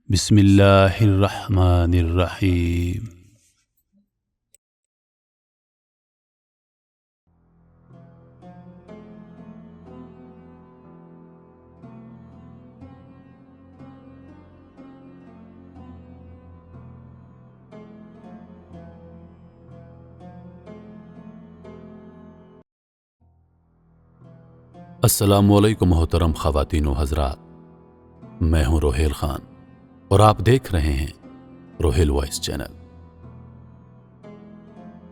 بسم اللہ الرحمن الرحیم۔ السلام علیکم محترم خواتین و حضرات، میں ہوں روہیل خان اور آپ دیکھ رہے ہیں روہیل وائس چینل۔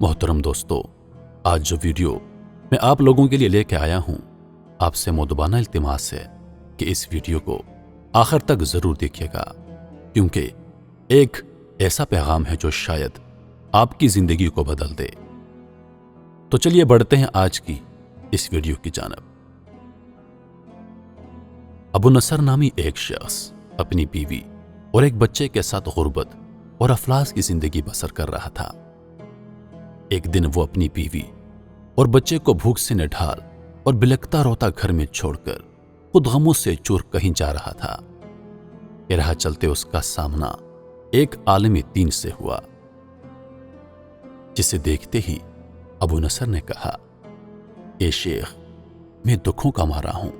محترم دوستو، آج جو ویڈیو میں آپ لوگوں کے لیے لے کے آیا ہوں، آپ سے مدبانہ التماس ہے کہ اس ویڈیو کو آخر تک ضرور دیکھیے گا، کیونکہ ایک ایسا پیغام ہے جو شاید آپ کی زندگی کو بدل دے۔ تو چلیے بڑھتے ہیں آج کی اس ویڈیو کی جانب۔ ابو نصر نامی ایک شخص اپنی بیوی اور ایک بچے کے ساتھ غربت اور افلاس کی زندگی بسر کر رہا تھا۔ ایک دن وہ اپنی بیوی اور بچے کو بھوک سے نڈھال اور بلکتا روتا گھر میں چھوڑ کر خود غموں سے چور کہیں جا رہا تھا کہ راہ چلتے اس کا سامنا ایک عالم دین سے ہوا، جسے دیکھتے ہی ابو نصر نے کہا، اے شیخ، میں دکھوں کا مارا ہوں،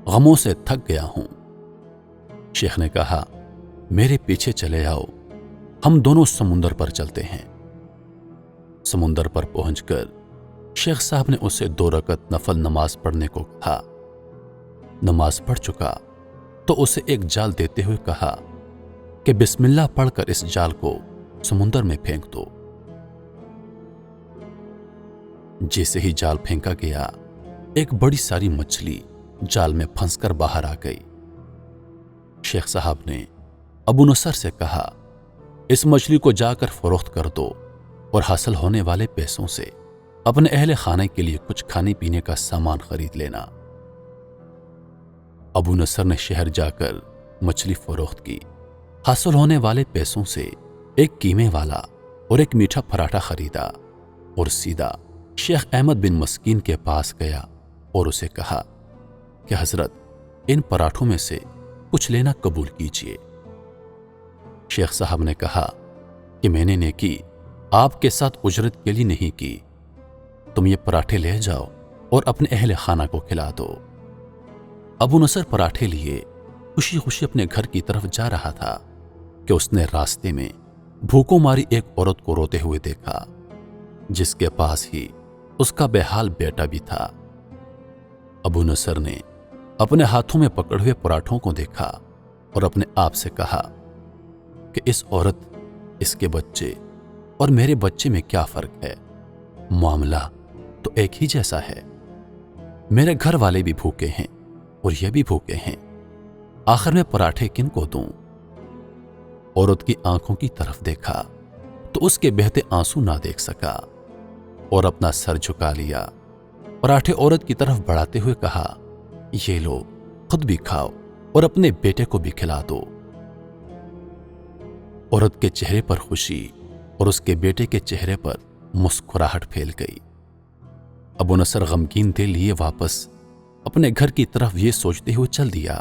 غموں سے تھک گیا ہوں۔ شیخ نے کہا، میرے پیچھے چلے آؤ، ہم دونوں سمندر پر چلتے ہیں۔ سمندر پر پہنچ کر شیخ صاحب نے اسے 2 رکعت نفل نماز پڑھنے کو کہا۔ نماز پڑھ چکا تو اسے ایک جال دیتے ہوئے کہا کہ بسم اللہ پڑھ کر اس جال کو سمندر میں پھینک دو۔ جیسے ہی جال پھینکا گیا، ایک بڑی ساری مچھلی جال میں پھنس کر باہر آ گئی۔ شیخ صاحب نے ابو نصر سے کہا، اس مچھلی کو جا کر فروخت کر دو اور حاصل ہونے والے پیسوں سے اپنے اہل خانہ کے لیے کچھ کھانے پینے کا سامان خرید لینا۔ ابو نصر نے شہر جا کر مچھلی فروخت کی، حاصل ہونے والے پیسوں سے ایک قیمے والا اور ایک میٹھا پراٹھا خریدا اور سیدھا شیخ احمد بن مسکین کے پاس گیا اور اسے کہا کہ حضرت، ان پراٹھوں میں سے کچھ لینا قبول کیجیے۔ شیخ صاحب نے کہا کہ میں نے نیکی آپ کے ساتھ اجرت کے لیے نہیں کی، تم یہ پراٹھے لے جاؤ اور اپنے اہل خانہ کو کھلا دو۔ ابو نصر پراٹھے لیے خوشی خوشی اپنے گھر کی طرف جا رہا تھا کہ اس نے راستے میں بھوکوں ماری ایک عورت کو روتے ہوئے دیکھا، جس کے پاس ہی اس کا بے حال بیٹا بھی تھا۔ ابو نصر نے اپنے ہاتھوں میں پکڑے ہوئے پراٹھوں کو دیکھا اور اپنے آپ سے کہا کہ اس عورت، اس کے بچے اور میرے بچے میں کیا فرق ہے؟ معاملہ تو ایک ہی جیسا ہے۔ میرے گھر والے بھی بھوکے ہیں اور یہ بھی بھوکے ہیں، آخر میں پراٹھے کن کو دوں؟ عورت کی آنکھوں کی طرف دیکھا تو اس کے بہتے آنسو نہ دیکھ سکا اور اپنا سر جھکا لیا۔ پراٹھے عورت کی طرف بڑھاتے ہوئے کہا، یہ لو، خود بھی کھاؤ اور اپنے بیٹے کو بھی کھلا دو۔ عورت کے چہرے پر خوشی اور اس کے بیٹے کے چہرے پر مسکراہٹ پھیل گئی۔ ابو نصر غمگین دل لیے واپس اپنے گھر کی طرف یہ سوچتے ہوئے چل دیا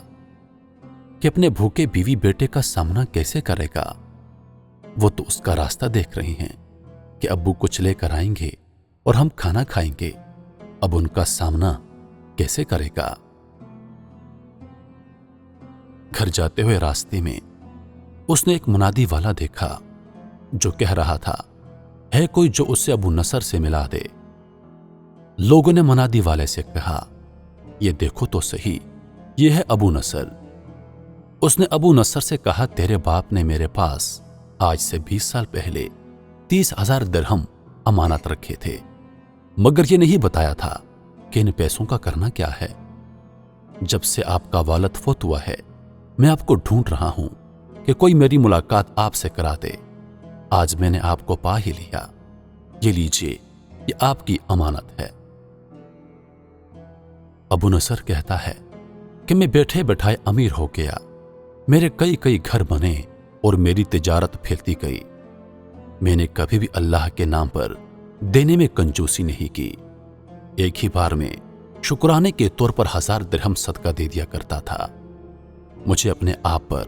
کہ اپنے بھوکے بیوی بیٹے کا سامنا کیسے کرے گا۔ وہ تو اس کا راستہ دیکھ رہے ہیں کہ ابو کچھ لے کر آئیں گے اور ہم کھانا کھائیں گے، اب ان کا سامنا کیسے کرے گا؟ گھر جاتے ہوئے راستے میں اس نے ایک منادی والا دیکھا جو کہہ رہا تھا، ہے کوئی جو اسے ابو نصر سے ملا دے؟ لوگوں نے منادی والے سے کہا، یہ دیکھو تو صحیح، یہ ہے ابو نصر۔ اس نے ابو نصر سے کہا، تیرے باپ نے میرے پاس آج سے 20 سال پہلے 30,000 درہم امانت رکھے تھے، مگر یہ نہیں بتایا تھا کہ ان پیسوں کا کرنا کیا ہے۔ جب سے آپ کا والد فوت ہوا ہے، میں آپ کو ڈھونڈ رہا ہوں کہ کوئی میری ملاقات آپ سے کرا دے۔ آج میں نے آپ کو پا ہی لیا، یہ لیجئے، یہ آپ کی امانت ہے۔ ابو نصر کہتا ہے کہ میں بیٹھے بیٹھائے امیر ہو گیا، میرے کئی گھر بنے اور میری تجارت پھیلتی گئی۔ میں نے کبھی بھی اللہ کے نام پر دینے میں کنجوسی نہیں کی، ایک ہی بار میں شکرانے کے طور پر 1000 درہم صدقہ دے دیا کرتا تھا۔ مجھے اپنے آپ پر